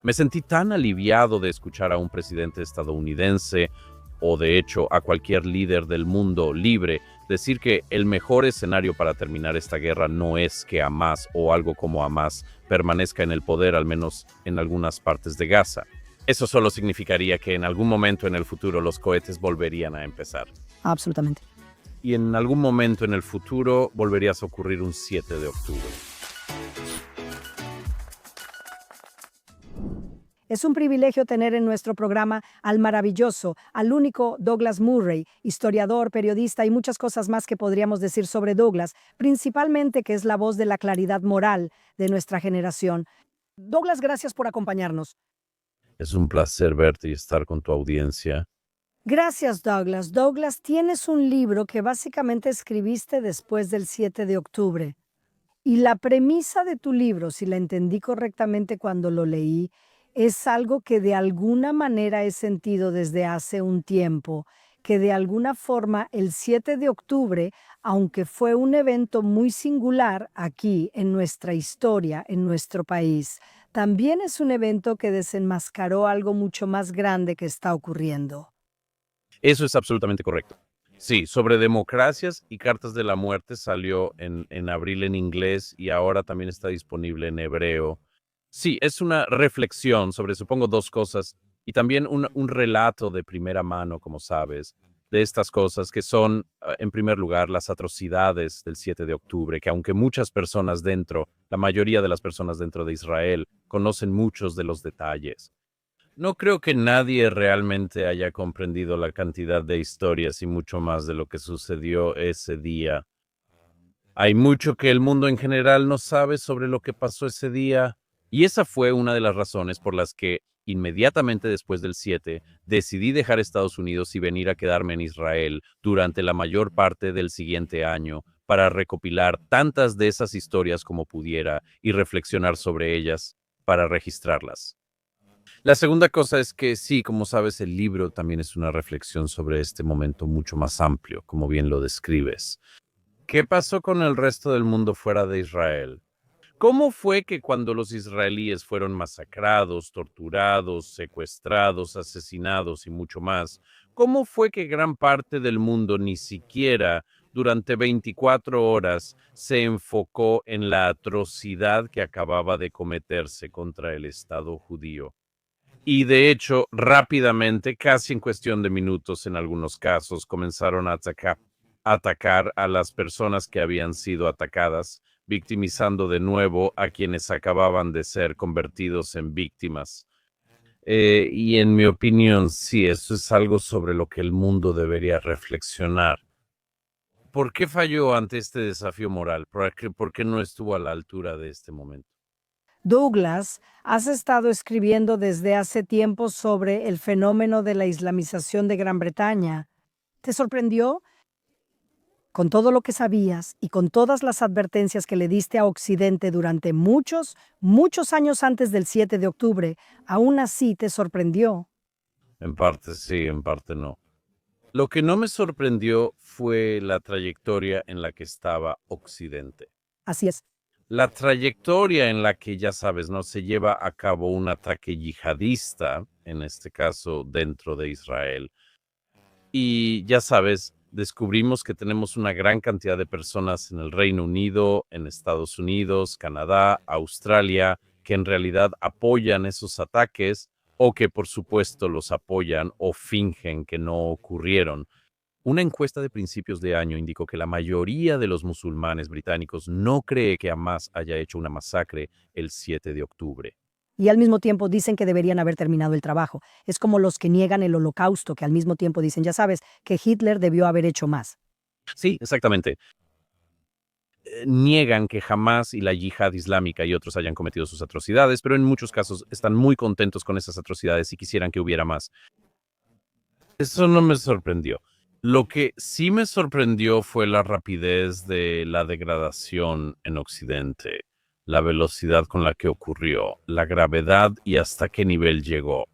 Me sentí tan aliviado de escuchar a un presidente estadounidense o de hecho a cualquier líder del mundo libre decir que el mejor escenario para terminar esta guerra no es que Hamás o algo como Hamás permanezca en el poder, al menos en algunas partes de Gaza. Eso solo significaría que en algún momento en el futuro los cohetes volverían a empezar. Absolutamente. Y en algún momento en el futuro volvería a ocurrir un 7 de octubre. Es un privilegio tener en nuestro programa al maravilloso, al único Douglas Murray, historiador, periodista y muchas cosas más que podríamos decir sobre Douglas, principalmente que es la voz de la claridad moral de nuestra generación. Douglas, gracias por acompañarnos. Es un placer verte y estar con tu audiencia. Gracias, Douglas. Douglas, tienes un libro que básicamente escribiste después del 7 de octubre. Y la premisa de tu libro, si la entendí correctamente cuando lo leí, es algo que de alguna manera he sentido desde hace un tiempo, que de alguna forma el 7 de octubre, aunque fue un evento muy singular aquí en nuestra historia, en nuestro país, también es un evento que desenmascaró algo mucho más grande que está ocurriendo. Eso es absolutamente correcto. Sí, sobre democracias y cartas de la muerte salió en abril en inglés y ahora también está disponible en hebreo. Sí, es una reflexión sobre, supongo, dos cosas y también un relato de primera mano, como sabes, de estas cosas que son, en primer lugar, las atrocidades del 7 de octubre, que aunque muchas personas dentro, la mayoría de las personas dentro de Israel, conocen muchos de los detalles. No creo que nadie realmente haya comprendido la cantidad de historias y mucho más de lo que sucedió ese día. Hay mucho que el mundo en general no sabe sobre lo que pasó ese día, y esa fue una de las razones por las que inmediatamente después del 7 decidí dejar Estados Unidos y venir a quedarme en Israel durante la mayor parte del siguiente año para recopilar tantas de esas historias como pudiera y reflexionar sobre ellas para registrarlas. La segunda cosa es que sí, como sabes, el libro también es una reflexión sobre este momento mucho más amplio, como bien lo describes. ¿Qué pasó con el resto del mundo fuera de Israel? ¿Cómo fue que cuando los israelíes fueron masacrados, torturados, secuestrados, asesinados y mucho más, cómo fue que gran parte del mundo ni siquiera durante 24 horas se enfocó en la atrocidad que acababa de cometerse contra el Estado judío? Y de hecho, rápidamente, casi en cuestión de minutos en algunos casos, comenzaron a atacar a las personas que habían sido atacadas, victimizando de nuevo a quienes acababan de ser convertidos en víctimas. Y en mi opinión, sí, eso es algo sobre lo que el mundo debería reflexionar. ¿Por qué falló ante este desafío moral? ¿Por qué no estuvo a la altura de este momento? Douglas, has estado escribiendo desde hace tiempo sobre el fenómeno de la islamización de Gran Bretaña. ¿Te sorprendió? Con todo lo que sabías y con todas las advertencias que le diste a Occidente durante muchos, muchos años antes del 7 de octubre, aún así te sorprendió. En parte sí, en parte no. Lo que no me sorprendió fue la trayectoria en la que estaba Occidente. Así es. La trayectoria en la que, ya sabes, no se lleva a cabo un ataque yihadista, en este caso dentro de Israel. Y ya sabes, descubrimos que tenemos una gran cantidad de personas en el Reino Unido, en Estados Unidos, Canadá, Australia, que en realidad apoyan esos ataques o que por supuesto los apoyan o fingen que no ocurrieron. Una encuesta de principios de año indicó que la mayoría de los musulmanes británicos no cree que Hamás haya hecho una masacre el 7 de octubre. Y al mismo tiempo dicen que deberían haber terminado el trabajo. Es como los que niegan el holocausto, que al mismo tiempo dicen, ya sabes, que Hitler debió haber hecho más. Sí, exactamente. Niegan que Hamás y la yihad islámica y otros hayan cometido sus atrocidades, pero en muchos casos están muy contentos con esas atrocidades y quisieran que hubiera más. Eso no me sorprendió. Lo que sí me sorprendió fue la rapidez de la degradación en Occidente, la velocidad con la que ocurrió, la gravedad y hasta qué nivel llegó.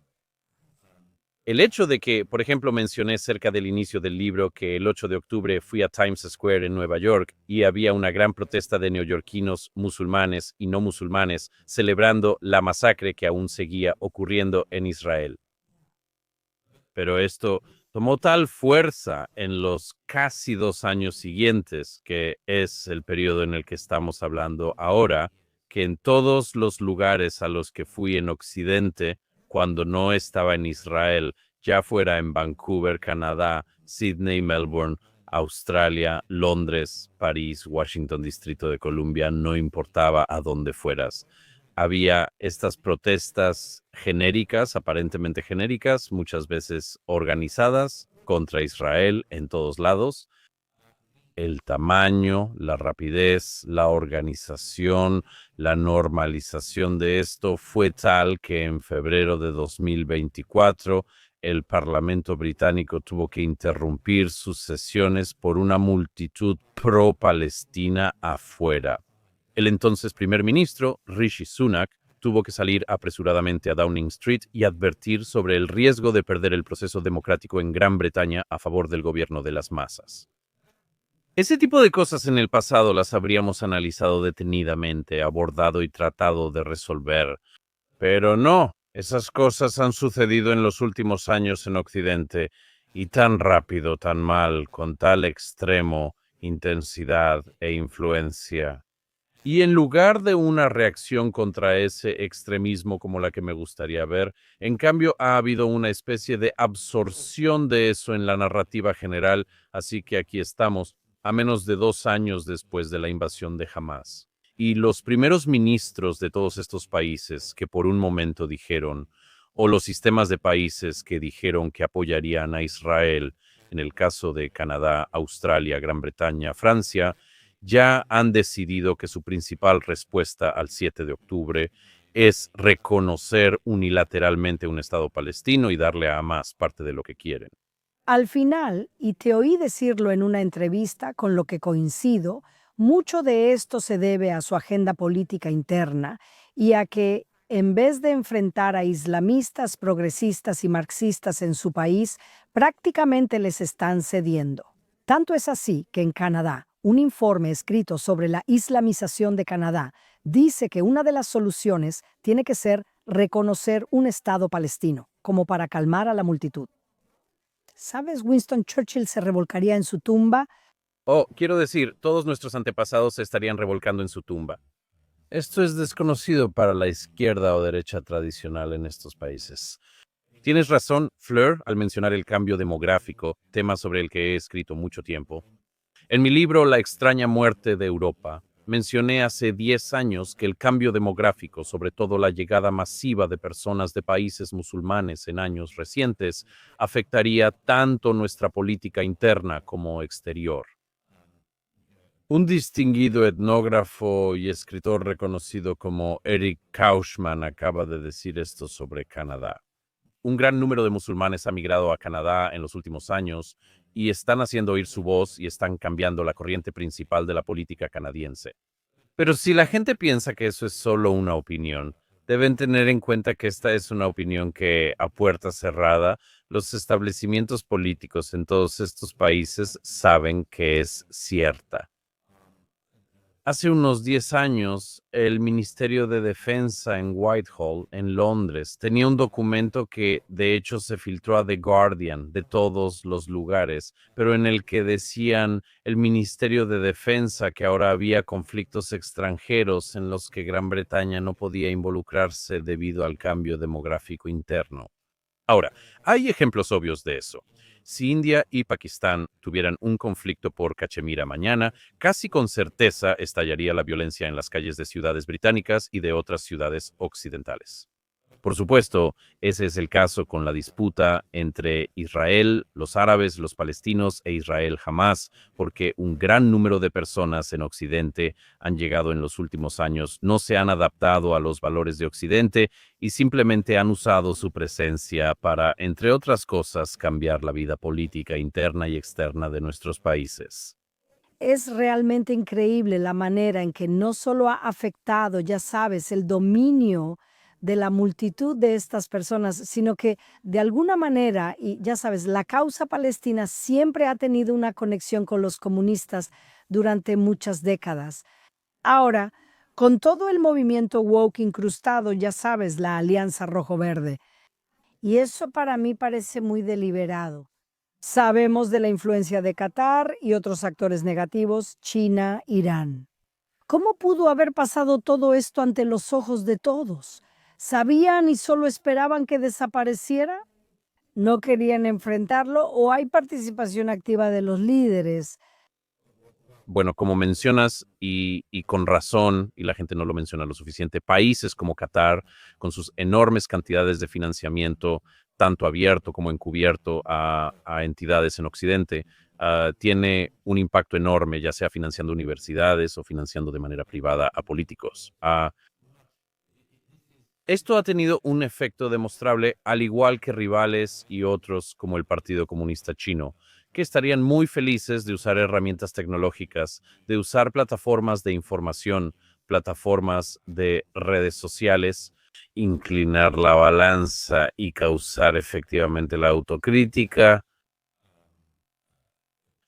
El hecho de que, por ejemplo, mencioné cerca del inicio del libro que el 8 de octubre fui a Times Square en Nueva York y había una gran protesta de neoyorquinos musulmanes y no musulmanes celebrando la masacre que aún seguía ocurriendo en Israel. Pero esto tomó tal fuerza en los casi 2 años siguientes, que es el periodo en el que estamos hablando ahora, que en todos los lugares a los que fui en Occidente, cuando no estaba en Israel, ya fuera en Vancouver, Canadá, Sydney, Melbourne, Australia, Londres, París, Washington, Distrito de Columbia, no importaba a dónde fueras. Había estas protestas genéricas, aparentemente genéricas, muchas veces organizadas contra Israel en todos lados. El tamaño, la rapidez, la organización, la normalización de esto fue tal que en febrero de 2024 el Parlamento británico tuvo que interrumpir sus sesiones por una multitud pro-palestina afuera. El entonces primer ministro, Rishi Sunak, tuvo que salir apresuradamente a Downing Street y advertir sobre el riesgo de perder el proceso democrático en Gran Bretaña a favor del gobierno de las masas. Ese tipo de cosas en el pasado las habríamos analizado detenidamente, abordado y tratado de resolver. Pero no, esas cosas han sucedido en los últimos años en Occidente y tan rápido, tan mal, con tal extremo, intensidad e influencia. Y en lugar de una reacción contra ese extremismo como la que me gustaría ver, en cambio ha habido una especie de absorción de eso en la narrativa general, así que aquí estamos, a menos de 2 años después de la invasión de Hamás. Y los primeros ministros de todos estos países que por un momento dijeron, o los sistemas de países que dijeron que apoyarían a Israel, en el caso de Canadá, Australia, Gran Bretaña, Francia, ya han decidido que su principal respuesta al 7 de octubre es reconocer unilateralmente un Estado palestino y darle a Hamás parte de lo que quieren. Al final, y te oí decirlo en una entrevista con lo que coincido, mucho de esto se debe a su agenda política interna y a que, en vez de enfrentar a islamistas, progresistas y marxistas en su país, prácticamente les están cediendo. Tanto es así que en Canadá, un informe escrito sobre la islamización de Canadá dice que una de las soluciones tiene que ser reconocer un Estado palestino, como para calmar a la multitud. ¿Sabes? Winston Churchill se revolcaría en su tumba. Quiero decir, todos nuestros antepasados se estarían revolcando en su tumba. Esto es desconocido para la izquierda o derecha tradicional en estos países. Tienes razón, Fleur, al mencionar el cambio demográfico, tema sobre el que he escrito mucho tiempo. En mi libro La extraña muerte de Europa, mencioné hace 10 años que el cambio demográfico, sobre todo la llegada masiva de personas de países musulmanes en años recientes, afectaría tanto nuestra política interna como exterior. Un distinguido etnógrafo y escritor reconocido como Eric Kaushman acaba de decir esto sobre Canadá. Un gran número de musulmanes ha migrado a Canadá en los últimos años y están haciendo oír su voz y están cambiando la corriente principal de la política canadiense. Pero si la gente piensa que eso es solo una opinión, deben tener en cuenta que esta es una opinión que, a puerta cerrada, los establecimientos políticos en todos estos países saben que es cierta. Hace unos 10 años, el Ministerio de Defensa en Whitehall, en Londres, tenía un documento que de hecho se filtró a The Guardian de todos los lugares, pero en el que decían el Ministerio de Defensa que ahora había conflictos extranjeros en los que Gran Bretaña no podía involucrarse debido al cambio demográfico interno. Ahora, hay ejemplos obvios de eso. Si India y Pakistán tuvieran un conflicto por Cachemira mañana, casi con certeza estallaría la violencia en las calles de ciudades británicas y de otras ciudades occidentales. Por supuesto, ese es el caso con la disputa entre Israel, los árabes, los palestinos e Israel Hamás, porque un gran número de personas en Occidente han llegado en los últimos años, no se han adaptado a los valores de Occidente y simplemente han usado su presencia para, entre otras cosas, cambiar la vida política interna y externa de nuestros países. Es realmente increíble la manera en que no solo ha afectado, ya sabes, el dominio de la multitud de estas personas, sino que de alguna manera, y ya sabes, la causa palestina siempre ha tenido una conexión con los comunistas durante muchas décadas. Ahora, con todo el movimiento woke incrustado, ya sabes, la Alianza Rojo-Verde, y eso para mí parece muy deliberado. Sabemos de la influencia de Qatar y otros actores negativos, China, Irán. ¿Cómo pudo haber pasado todo esto ante los ojos de todos? ¿Sabían y solo esperaban que desapareciera? ¿No querían enfrentarlo o hay participación activa de los líderes? Bueno, como mencionas, y con razón, y la gente no lo menciona lo suficiente, países como Qatar, con sus enormes cantidades de financiamiento, tanto abierto como encubierto a entidades en Occidente, tiene un impacto enorme, ya sea financiando universidades o financiando de manera privada a políticos. Esto ha tenido un efecto demostrable, al igual que rivales y otros como el Partido Comunista Chino, que estarían muy felices de usar herramientas tecnológicas, de usar plataformas de información, plataformas de redes sociales, inclinar la balanza y causar efectivamente la autocrítica,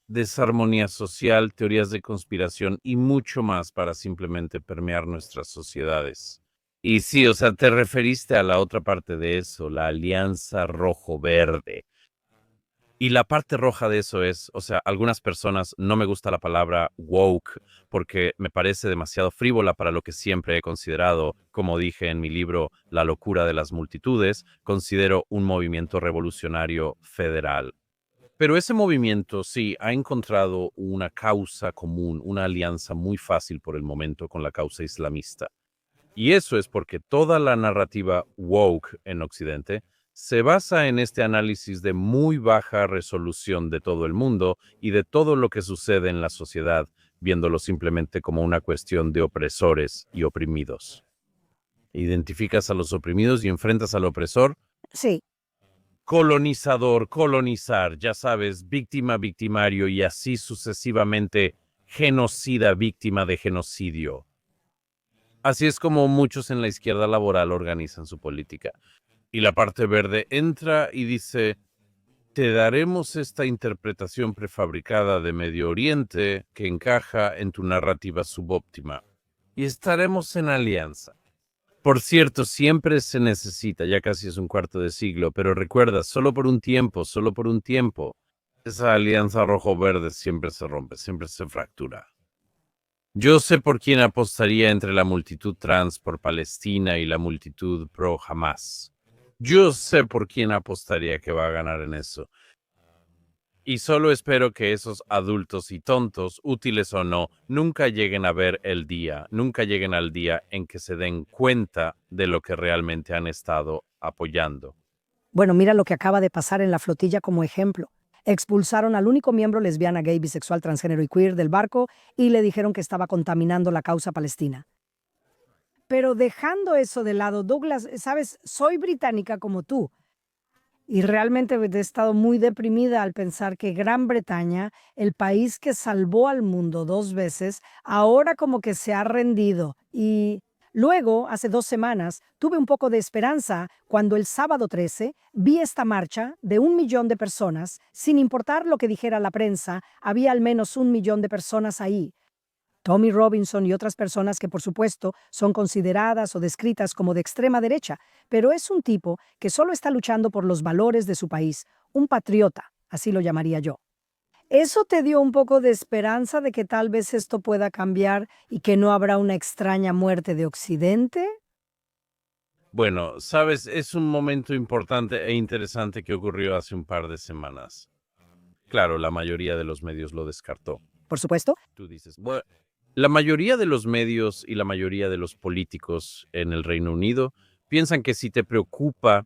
desarmonía social, teorías de conspiración y mucho más para simplemente permear nuestras sociedades. Y sí, o sea, te referiste a la otra parte de eso, la alianza rojo-verde. Y la parte roja de eso es, o sea, algunas personas no me gusta la palabra woke porque me parece demasiado frívola para lo que siempre he considerado, como dije en mi libro La locura de las multitudes, considero un movimiento revolucionario federal. Pero ese movimiento sí ha encontrado una causa común, una alianza muy fácil por el momento con la causa islamista. Y eso es porque toda la narrativa woke en Occidente se basa en este análisis de muy baja resolución de todo el mundo y de todo lo que sucede en la sociedad, viéndolo simplemente como una cuestión de opresores y oprimidos. Identificas a los oprimidos y enfrentas al opresor. Sí. Colonizador, colonizar, ya sabes, víctima, victimario y así sucesivamente, genocida, víctima de genocidio. Así es como muchos en la izquierda laboral organizan su política. Y la parte verde entra y dice, te daremos esta interpretación prefabricada de Medio Oriente que encaja en tu narrativa subóptima. Y estaremos en alianza. Por cierto, siempre se necesita, ya casi es un cuarto de siglo, pero recuerda, solo por un tiempo, solo por un tiempo. Esa alianza rojo-verde siempre se rompe, siempre se fractura. Yo sé por quién apostaría entre la multitud trans por Palestina y la multitud pro Hamas. Yo sé por quién apostaría que va a ganar en eso. Y solo espero que esos adultos y tontos, útiles o no, nunca lleguen a ver el día, nunca lleguen al día en que se den cuenta de lo que realmente han estado apoyando. Bueno, mira lo que acaba de pasar en la flotilla como ejemplo. Expulsaron al único miembro lesbiana, gay, bisexual, transgénero y queer del barco y le dijeron que estaba contaminando la causa palestina. Pero dejando eso de lado, Douglas, sabes, soy británica como tú. Y realmente he estado muy deprimida al pensar que Gran Bretaña, el país que salvó al mundo 2 veces, ahora como que se ha rendido. Y luego, hace 2 semanas, tuve un poco de esperanza cuando el sábado 13 vi esta marcha de 1 millón de personas. Sin importar lo que dijera la prensa, había al menos 1 millón de personas ahí. Tommy Robinson y otras personas que por supuesto son consideradas o descritas como de extrema derecha, pero es un tipo que solo está luchando por los valores de su país, un patriota, así lo llamaría yo. ¿Eso te dio un poco de esperanza de que tal vez esto pueda cambiar y que no habrá una extraña muerte de Occidente? Bueno, sabes, es un momento importante e interesante que ocurrió hace un par de semanas. Claro, la mayoría de los medios lo descartó. Por supuesto. Tú dices, bueno, la mayoría de los medios y la mayoría de los políticos en el Reino Unido piensan que si te preocupa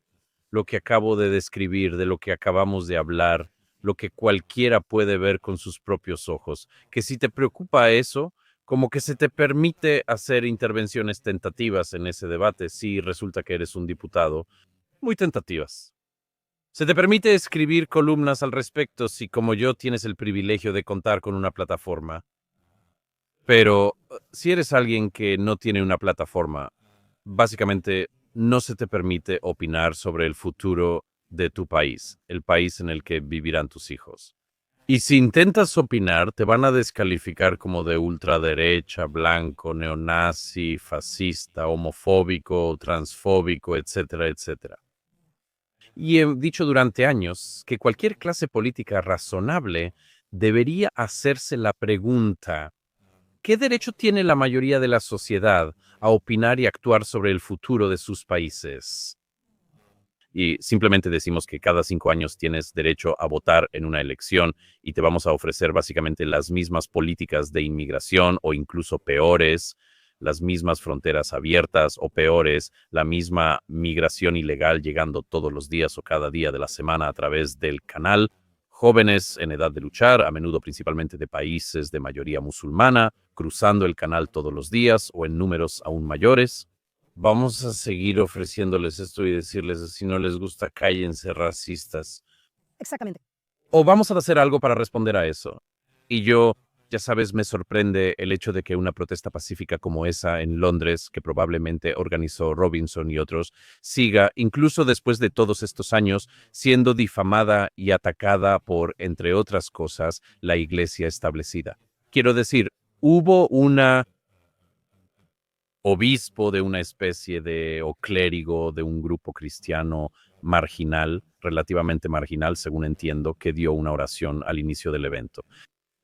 lo que acabo de describir, de lo que acabamos de hablar, lo que cualquiera puede ver con sus propios ojos, que si te preocupa eso, como que se te permite hacer intervenciones tentativas en ese debate si resulta que eres un diputado, muy tentativas. Se te permite escribir columnas al respecto si, como yo, tienes el privilegio de contar con una plataforma. Pero si eres alguien que no tiene una plataforma, básicamente no se te permite opinar sobre el futuro de tu país, el país en el que vivirán tus hijos. Y si intentas opinar, te van a descalificar como de ultraderecha, blanco, neonazi, fascista, homofóbico, transfóbico, etcétera, etcétera. Y he dicho durante años que cualquier clase política razonable debería hacerse la pregunta: ¿qué derecho tiene la mayoría de la sociedad a opinar y actuar sobre el futuro de sus países? Y simplemente decimos que cada 5 años tienes derecho a votar en una elección y te vamos a ofrecer básicamente las mismas políticas de inmigración o incluso peores, las mismas fronteras abiertas o peores, la misma migración ilegal llegando todos los días o cada día de la semana a través del canal, jóvenes en edad de luchar, a menudo principalmente de países de mayoría musulmana, cruzando el canal todos los días o en números aún mayores. Vamos a seguir ofreciéndoles esto y decirles, si no les gusta, cállense, racistas. Exactamente. O vamos a hacer algo para responder a eso. Y yo, ya sabes, me sorprende el hecho de que una protesta pacífica como esa en Londres, que probablemente organizó Robinson y otros, siga, incluso después de todos estos años, siendo difamada y atacada por, entre otras cosas, la iglesia establecida. Quiero decir, hubo una obispo de una especie de, o clérigo de un grupo cristiano marginal, relativamente marginal, según entiendo, que dio una oración al inicio del evento.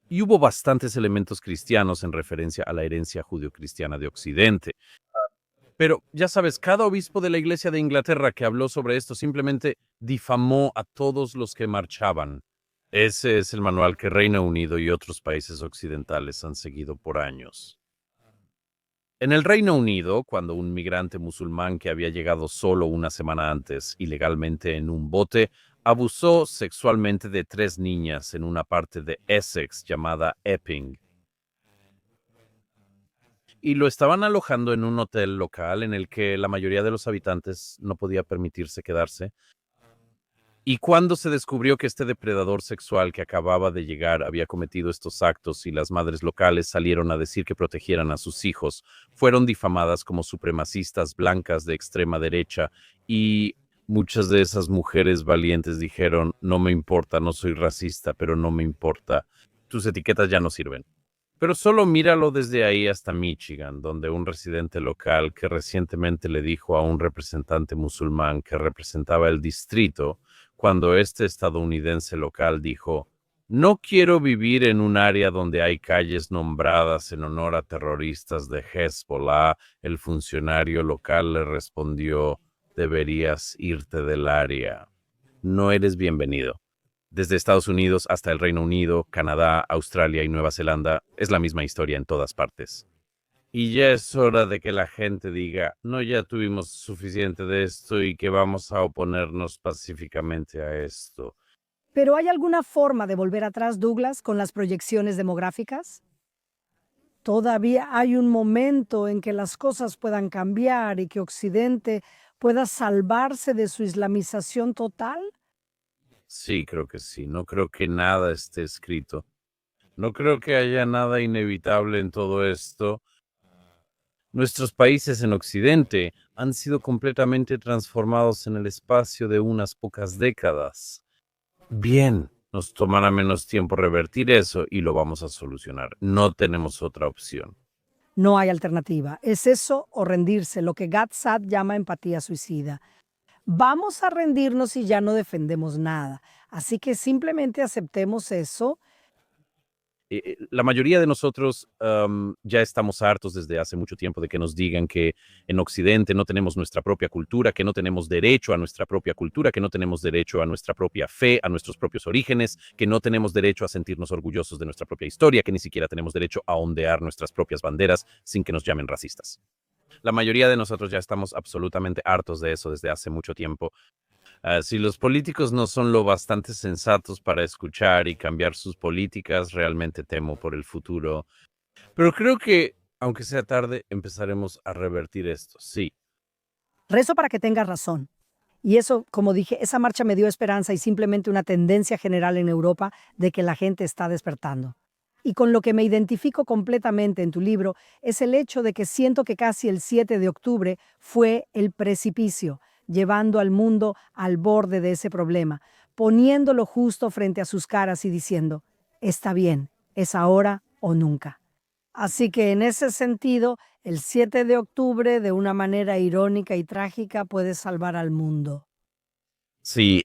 Y hubo bastantes elementos cristianos en referencia a la herencia judio-cristiana de Occidente. Pero, ya sabes, cada obispo de la Iglesia de Inglaterra que habló sobre esto simplemente difamó a todos los que marchaban. Ese es el manual que Reino Unido y otros países occidentales han seguido por años. En el Reino Unido, cuando un migrante musulmán que había llegado solo una semana antes, ilegalmente en un bote, abusó sexualmente de 3 niñas en una parte de Essex llamada Epping, y lo estaban alojando en un hotel local en el que la mayoría de los habitantes no podía permitirse quedarse. Y cuando se descubrió que este depredador sexual que acababa de llegar había cometido estos actos y las madres locales salieron a decir que protegieran a sus hijos, fueron difamadas como supremacistas blancas de extrema derecha y muchas de esas mujeres valientes dijeron, no me importa, no soy racista, pero no me importa, tus etiquetas ya no sirven. Pero solo míralo desde ahí hasta Michigan, donde un residente local que recientemente le dijo a un representante musulmán que representaba el distrito, cuando este estadounidense local dijo, no quiero vivir en un área donde hay calles nombradas en honor a terroristas de Hezbollah, el funcionario local le respondió, deberías irte del área. No eres bienvenido. Desde Estados Unidos hasta el Reino Unido, Canadá, Australia y Nueva Zelanda, es la misma historia en todas partes. Y ya es hora de que la gente diga, no, ya tuvimos suficiente de esto y que vamos a oponernos pacíficamente a esto. ¿Pero hay alguna forma de volver atrás, Douglas, con las proyecciones demográficas? ¿Todavía hay un momento en que las cosas puedan cambiar y que Occidente pueda salvarse de su islamización total? Sí, creo que sí. No creo que nada esté escrito. No creo que haya nada inevitable en todo esto. Nuestros países en Occidente han sido completamente transformados en el espacio de unas pocas décadas. Bien, nos tomará menos tiempo revertir eso y lo vamos a solucionar. No tenemos otra opción. No hay alternativa. Es eso o rendirse, lo que Gatsat llama empatía suicida. Vamos a rendirnos y ya no defendemos nada. Así que simplemente aceptemos eso. La mayoría de nosotros ya estamos hartos desde hace mucho tiempo de que nos digan que en Occidente no tenemos nuestra propia cultura, que no tenemos derecho a nuestra propia cultura, que no tenemos derecho a nuestra propia fe, a nuestros propios orígenes, que no tenemos derecho a sentirnos orgullosos de nuestra propia historia, que ni siquiera tenemos derecho a ondear nuestras propias banderas sin que nos llamen racistas. La mayoría de nosotros ya estamos absolutamente hartos de eso desde hace mucho tiempo. Si los políticos no son lo bastante sensatos para escuchar y cambiar sus políticas, realmente temo por el futuro. Pero creo que, aunque sea tarde, empezaremos a revertir esto. Sí, Rezo para que tengas razón. Y eso, como dije, esa marcha me dio esperanza y simplemente una tendencia general en Europa de que la gente está despertando. Y con lo que me identifico completamente en tu libro es el hecho de que siento que casi el 7 de octubre fue el precipicio, llevando al mundo al borde de ese problema, poniéndolo justo frente a sus caras y diciendo, está bien, es ahora o nunca. Así que en ese sentido, el 7 de octubre, de una manera irónica y trágica, puede salvar al mundo. Sí,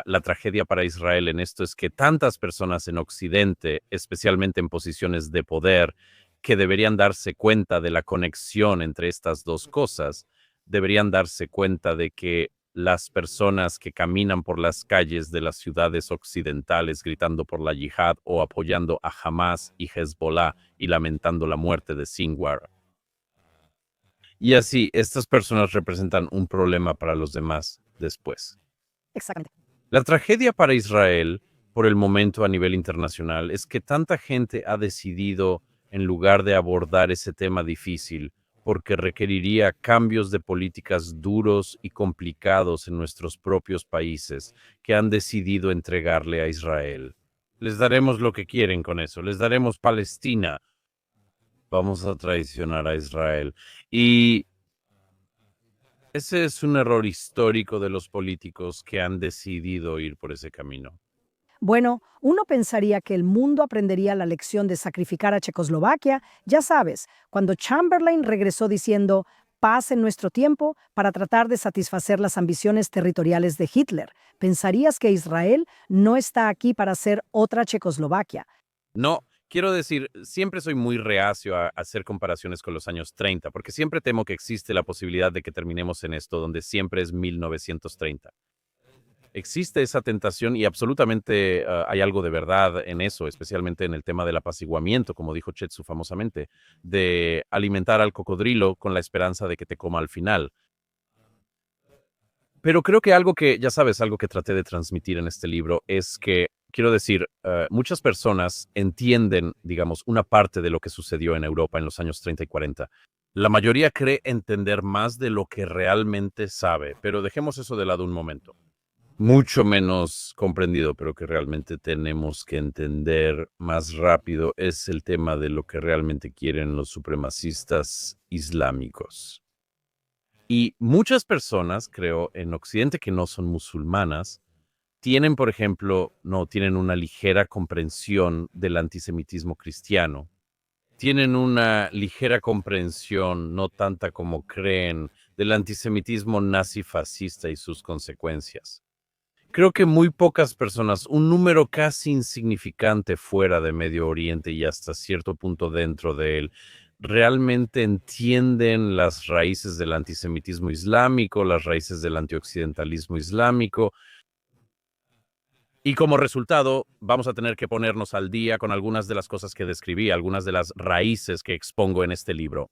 la tragedia para Israel en esto es que tantas personas en Occidente, especialmente en posiciones de poder, que deberían darse cuenta de la conexión entre estas dos cosas, deberían darse cuenta de que las personas que caminan por las calles de las ciudades occidentales gritando por la yihad o apoyando a Hamas y Hezbollah y lamentando la muerte de Sinwar. Y así, estas personas representan un problema para los demás después. Exactamente. La tragedia para Israel, por el momento a nivel internacional, es que tanta gente ha decidido, en lugar de abordar ese tema difícil, porque requeriría cambios de políticas duros y complicados en nuestros propios países, que han decidido entregarle a Israel. Les daremos lo que quieren con eso, les daremos Palestina. Vamos a traicionar a Israel. Y ese es un error histórico de los políticos que han decidido ir por ese camino. Bueno, uno pensaría que el mundo aprendería la lección de sacrificar a Checoslovaquia, ya sabes, cuando Chamberlain regresó diciendo paz en nuestro tiempo para tratar de satisfacer las ambiciones territoriales de Hitler. ¿Pensarías que Israel no está aquí para ser otra Checoslovaquia? No, quiero decir, siempre soy muy reacio a hacer comparaciones con los años 30, porque siempre temo que existe la posibilidad de que terminemos en esto, donde siempre es 1930. Existe esa tentación y absolutamente hay algo de verdad en eso, especialmente en el tema del apaciguamiento, como dijo Chetsu famosamente, de alimentar al cocodrilo con la esperanza de que te coma al final. Pero creo que algo que, ya sabes, algo que traté de transmitir en este libro es que, quiero decir, muchas personas entienden, digamos, una parte de lo que sucedió en Europa en los años 30 y 40. La mayoría cree entender más de lo que realmente sabe, pero dejemos eso de lado un momento. Mucho menos comprendido, pero que realmente tenemos que entender más rápido es el tema de lo que realmente quieren los supremacistas islámicos. Y muchas personas, creo, en Occidente que no son musulmanas, tienen, por ejemplo, no tienen una ligera comprensión del antisemitismo cristiano. Tienen una ligera comprensión, no tanta como creen, del antisemitismo nazi-fascista y sus consecuencias. Creo que muy pocas personas, un número casi insignificante fuera de Medio Oriente y hasta cierto punto dentro de él, realmente entienden las raíces del antisemitismo islámico, las raíces del antioccidentalismo islámico, y como resultado vamos a tener que ponernos al día con algunas de las cosas que describí, algunas de las raíces que expongo en este libro.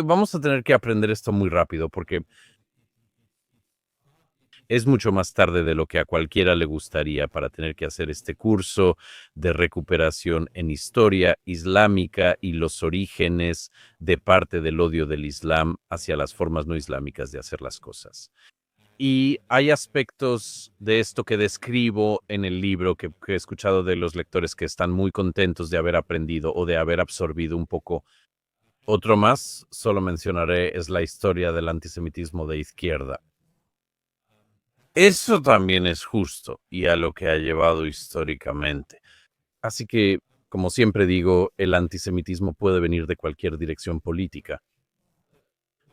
Vamos a tener que aprender esto muy rápido porque es mucho más tarde de lo que a cualquiera le gustaría para tener que hacer este curso de recuperación en historia islámica y los orígenes de parte del odio del Islam hacia las formas no islámicas de hacer las cosas. Y hay aspectos de esto que describo en el libro que he escuchado de los lectores que están muy contentos de haber aprendido o de haber absorbido un poco. Otro más, solo mencionaré, es la historia del antisemitismo de izquierda. Eso también es justo y a lo que ha llevado históricamente. Así que, como siempre digo, el antisemitismo puede venir de cualquier dirección política,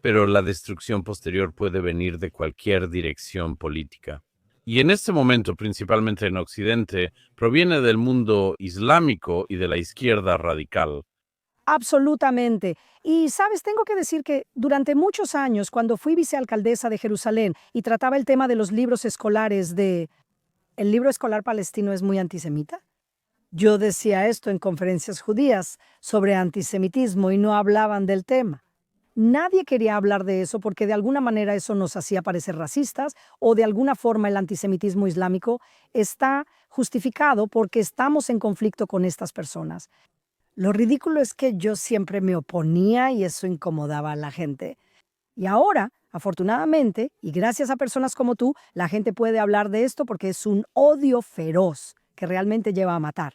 pero la destrucción posterior puede venir de cualquier dirección política. Y en este momento, principalmente en Occidente, proviene del mundo islámico y de la izquierda radical. Absolutamente. Y sabes, tengo que decir que durante muchos años, cuando fui vicealcaldesa de Jerusalén y trataba el tema de los libros escolares de... ¿El libro escolar palestino es muy antisemita? Yo decía esto en conferencias judías sobre antisemitismo y no hablaban del tema. Nadie quería hablar de eso porque de alguna manera eso nos hacía parecer racistas o de alguna forma el antisemitismo islámico está justificado porque estamos en conflicto con estas personas. Lo ridículo es que yo siempre me oponía y eso incomodaba a la gente. Y ahora, afortunadamente, y gracias a personas como tú, la gente puede hablar de esto porque es un odio feroz que realmente lleva a matar.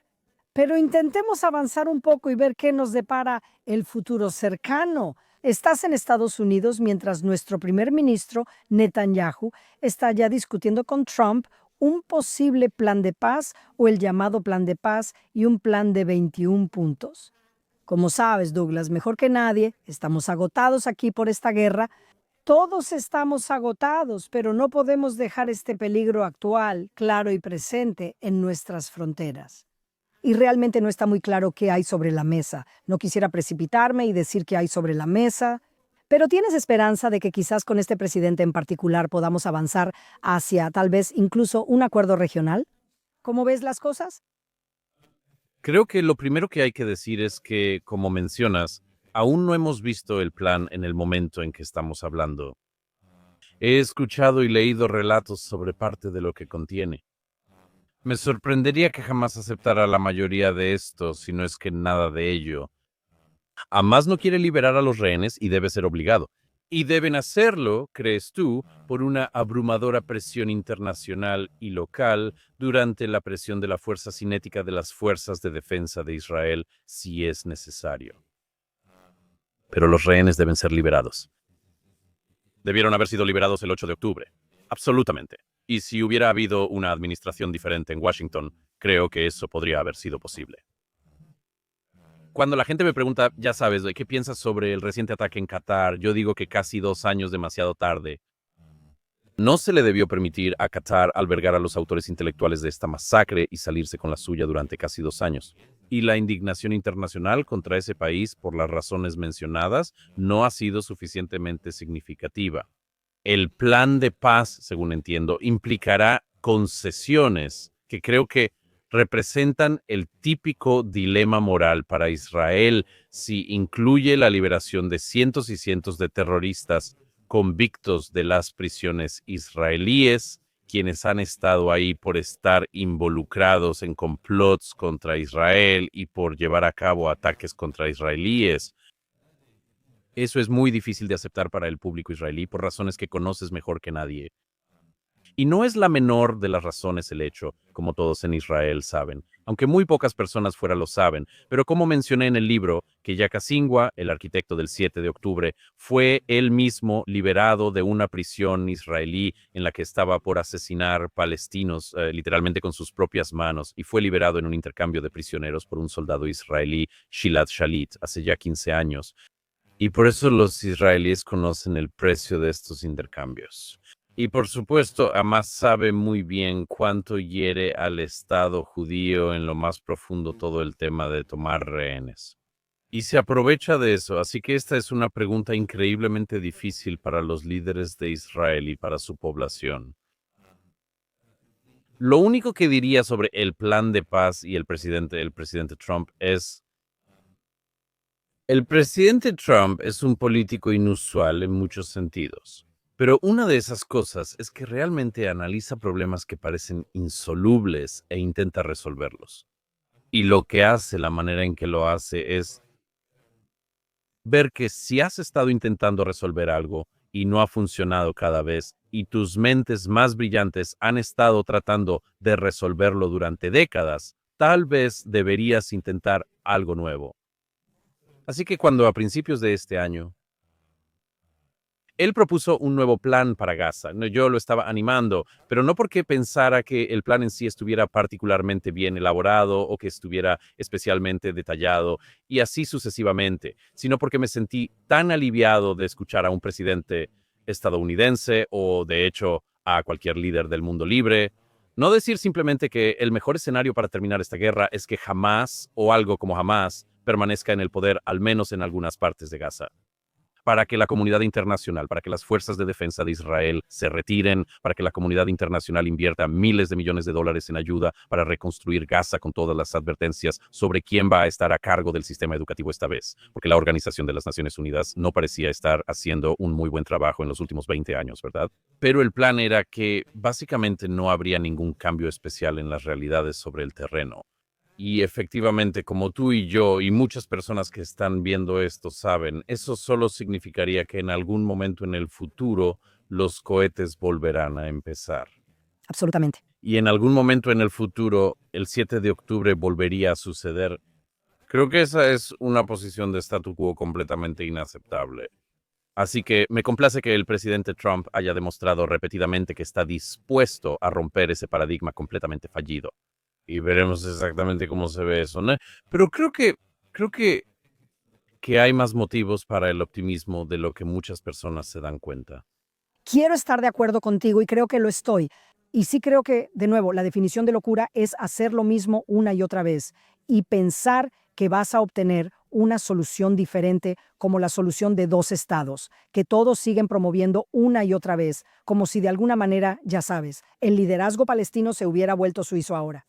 Pero intentemos avanzar un poco y ver qué nos depara el futuro cercano. Estás en Estados Unidos mientras nuestro primer ministro, Netanyahu, está ya discutiendo con Trump un posible plan de paz o el llamado plan de paz y un plan de 21 puntos. Como sabes, Douglas, mejor que nadie, estamos agotados aquí por esta guerra. Todos estamos agotados, pero no podemos dejar este peligro actual, claro y presente en nuestras fronteras. Y realmente no está muy claro qué hay sobre la mesa. No quisiera precipitarme y decir qué hay sobre la mesa, pero ¿tienes esperanza de que quizás con este presidente en particular podamos avanzar hacia tal vez incluso un acuerdo regional? ¿Cómo ves las cosas? Creo que lo primero que hay que decir es que, como mencionas, aún no hemos visto el plan en el momento en que estamos hablando. He escuchado y leído relatos sobre parte de lo que contiene. Me sorprendería que jamás aceptara la mayoría de esto, si no es que nada de ello. Hamas no quiere liberar a los rehenes y debe ser obligado. Y deben hacerlo, crees tú, por una abrumadora presión internacional y local durante la presión de la fuerza cinética de las fuerzas de defensa de Israel, si es necesario. Pero los rehenes deben ser liberados. Debieron haber sido liberados el 8 de octubre. Absolutamente. Y si hubiera habido una administración diferente en Washington, creo que eso podría haber sido posible. Cuando la gente me pregunta, ya sabes, ¿qué piensas sobre el reciente ataque en Qatar? Yo digo que casi 2 años demasiado tarde. No se le debió permitir a Qatar albergar a los autores intelectuales de esta masacre y salirse con la suya durante casi 2 años. Y la indignación internacional contra ese país, por las razones mencionadas, no ha sido suficientemente significativa. El plan de paz, según entiendo, implicará concesiones que creo que representan el típico dilema moral para Israel si incluye la liberación de cientos y cientos de terroristas convictos de las prisiones israelíes, quienes han estado ahí por estar involucrados en complots contra Israel y por llevar a cabo ataques contra israelíes. Eso es muy difícil de aceptar para el público israelí por razones que conoces mejor que nadie. Y no es la menor de las razones el hecho, como todos en Israel saben, aunque muy pocas personas fuera lo saben, pero como mencioné en el libro, que Yaka Sinwar, el arquitecto del 7 de octubre, fue él mismo liberado de una prisión israelí en la que estaba por asesinar palestinos, literalmente con sus propias manos, y fue liberado en un intercambio de prisioneros por un soldado israelí, Gilad Shalit, hace ya 15 años. Y por eso los israelíes conocen el precio de estos intercambios. Y por supuesto, Hamas sabe muy bien cuánto hiere al Estado judío en lo más profundo todo el tema de tomar rehenes. Y se aprovecha de eso, así que esta es una pregunta increíblemente difícil para los líderes de Israel y para su población. Lo único que diría sobre el plan de paz y el presidente Trump es: el presidente Trump es un político inusual en muchos sentidos. Pero una de esas cosas es que realmente analiza problemas que parecen insolubles e intenta resolverlos. Y lo que hace, la manera en que lo hace, es ver que si has estado intentando resolver algo y no ha funcionado cada vez, y tus mentes más brillantes han estado tratando de resolverlo durante décadas, tal vez deberías intentar algo nuevo. Así que cuando a principios de este año él propuso un nuevo plan para Gaza. Yo lo estaba animando, pero no porque pensara que el plan en sí estuviera particularmente bien elaborado o que estuviera especialmente detallado y así sucesivamente, sino porque me sentí tan aliviado de escuchar a un presidente estadounidense o, de hecho, a cualquier líder del mundo libre no decir simplemente que el mejor escenario para terminar esta guerra es que Hamas o algo como Hamas permanezca en el poder, al menos en algunas partes de Gaza, para que la comunidad internacional, para que las fuerzas de defensa de Israel se retiren, para que la comunidad internacional invierta miles de millones de dólares en ayuda para reconstruir Gaza con todas las advertencias sobre quién va a estar a cargo del sistema educativo esta vez, porque la Organización de las Naciones Unidas no parecía estar haciendo un muy buen trabajo en los últimos 20 años, ¿verdad? Pero el plan era que básicamente no habría ningún cambio especial en las realidades sobre el terreno. Y efectivamente, como tú y yo y muchas personas que están viendo esto saben, eso solo significaría que en algún momento en el futuro los cohetes volverán a empezar. Absolutamente. y en algún momento en el futuro el 7 de octubre volvería a suceder. Creo que esa es una posición de statu quo completamente inaceptable. Así que me complace que el presidente Trump haya demostrado repetidamente que está dispuesto a romper ese paradigma completamente fallido. Y veremos exactamente cómo se ve eso, ¿no? Pero creo que hay más motivos para el optimismo de lo que muchas personas se dan cuenta. Quiero estar de acuerdo contigo y creo que lo estoy. Y sí creo que, de nuevo, la definición de locura es hacer lo mismo una y otra vez y pensar que vas a obtener una solución diferente como la solución de dos estados, que todos siguen promoviendo una y otra vez, como si de alguna manera, ya sabes, el liderazgo palestino se hubiera vuelto suizo ahora.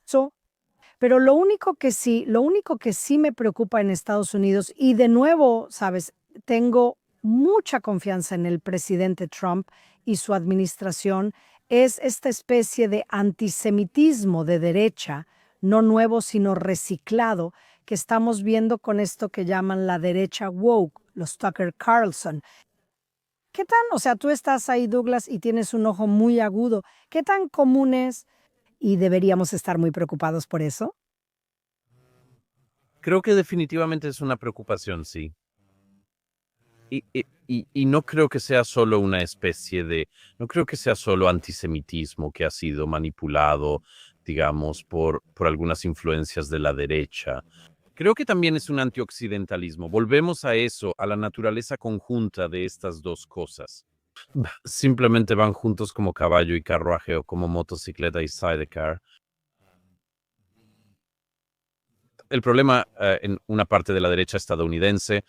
Pero lo único que sí me preocupa en Estados Unidos, y de nuevo, sabes, tengo mucha confianza en el presidente Trump y su administración, es esta especie de antisemitismo de derecha, no nuevo, sino reciclado, que estamos viendo con esto que llaman la derecha woke, los Tucker Carlson. ¿Qué tan, o sea, tú estás ahí, Douglas, y tienes un ojo muy agudo, qué tan común es y deberíamos estar muy preocupados por eso? Creo que definitivamente es una preocupación, sí. Y no creo que sea solo una especie de, no creo que sea solo antisemitismo que ha sido manipulado, digamos, por algunas influencias de la derecha. Creo que también es un antioccidentalismo. Volvemos a eso, a la naturaleza conjunta de estas dos cosas. Simplemente van juntos como caballo y carruaje o como motocicleta y sidecar. El problema en una parte de la derecha estadounidense,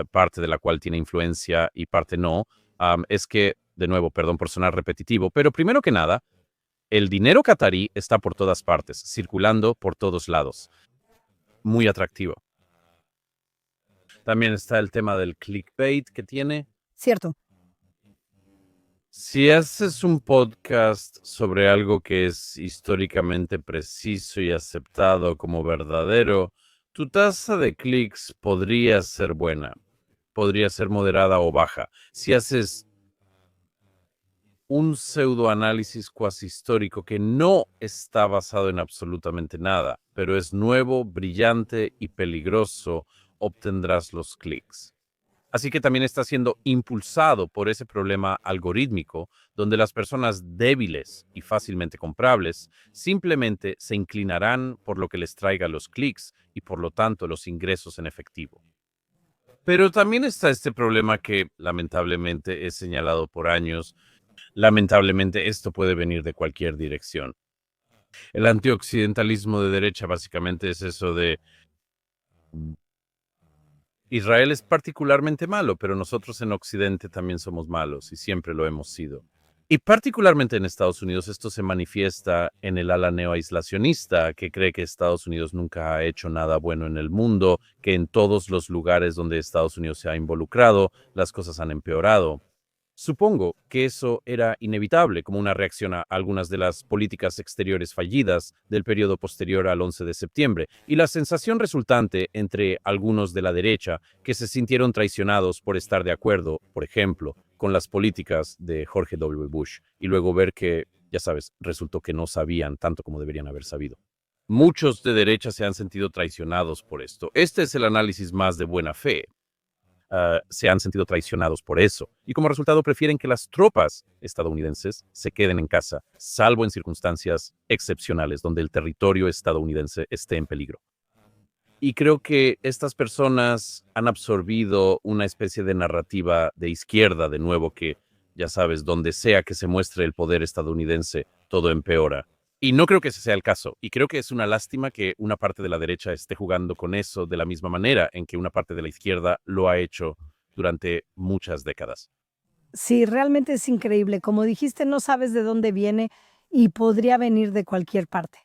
parte de la cual tiene influencia y parte no, es que, de nuevo, perdón por sonar repetitivo, pero primero que nada, el dinero catarí está por todas partes, circulando por todos lados. Muy atractivo. También está el tema del clickbait que tiene. Cierto. Si haces un podcast sobre algo que es históricamente preciso y aceptado como verdadero, tu tasa de clics podría ser buena, podría ser moderada o baja. Si haces un pseudoanálisis cuasi histórico que no está basado en absolutamente nada, pero es nuevo, brillante y peligroso, obtendrás los clics. Así que también está siendo impulsado por ese problema algorítmico, donde las personas débiles y fácilmente comprables simplemente se inclinarán por lo que les traiga los clics y por lo tanto los ingresos en efectivo. Pero también está este problema que lamentablemente he señalado por años. Lamentablemente esto puede venir de cualquier dirección. El antioccidentalismo de derecha básicamente es eso de Israel es particularmente malo, pero nosotros en Occidente también somos malos y siempre lo hemos sido. Y particularmente en Estados Unidos esto se manifiesta en el ala neoaislacionista, que cree que Estados Unidos nunca ha hecho nada bueno en el mundo, que en todos los lugares donde Estados Unidos se ha involucrado, las cosas han empeorado. Supongo que eso era inevitable como una reacción a algunas de las políticas exteriores fallidas del periodo posterior al 11 de septiembre y la sensación resultante entre algunos de la derecha que se sintieron traicionados por estar de acuerdo, por ejemplo, con las políticas de George W. Bush y luego ver que, ya sabes, resultó que no sabían tanto como deberían haber sabido. Muchos de derecha se han sentido traicionados por esto. Este es el análisis más de buena fe. Se han sentido traicionados por eso y como resultado prefieren que las tropas estadounidenses se queden en casa, salvo en circunstancias excepcionales donde el territorio estadounidense esté en peligro. Y creo que estas personas han absorbido una especie de narrativa de izquierda, de nuevo, que, ya sabes, donde sea que se muestre el poder estadounidense, todo empeora. Y no creo que ese sea el caso. Y creo que es una lástima que una parte de la derecha esté jugando con eso de la misma manera en que una parte de la izquierda lo ha hecho durante muchas décadas. Sí, realmente es increíble. Como dijiste, no sabes de dónde viene y podría venir de cualquier parte.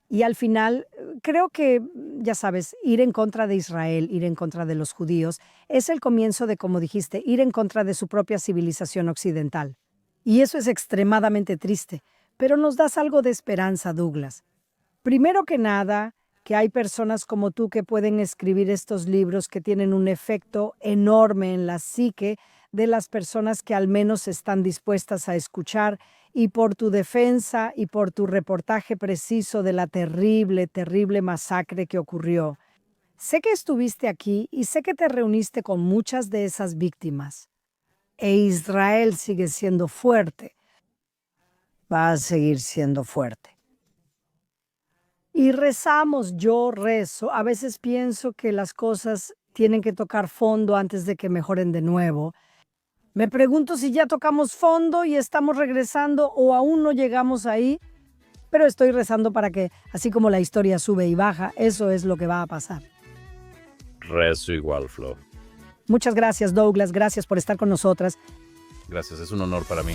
Y al final, creo que, ya sabes, ir en contra de Israel, ir en contra de los judíos, es el comienzo de, como dijiste, ir en contra de su propia civilización occidental. Y eso es extremadamente triste, pero nos das algo de esperanza, Douglas. Primero que nada, que hay personas como tú que pueden escribir estos libros que tienen un efecto enorme en la psique de las personas que al menos están dispuestas a escuchar y por tu defensa y por tu reportaje preciso de la terrible, terrible masacre que ocurrió. Sé que estuviste aquí y sé que te reuniste con muchas de esas víctimas. E Israel sigue siendo fuerte. Va a seguir siendo fuerte. Y rezamos, yo rezo. A veces pienso que las cosas tienen que tocar fondo antes de que mejoren de nuevo. Me pregunto si ya tocamos fondo y estamos regresando o aún no llegamos ahí, pero estoy rezando para que, así como la historia sube y baja, eso es lo que va a pasar. Rezo igual, Flo. Muchas gracias, Douglas. Gracias por estar con nosotras. Gracias, es un honor para mí.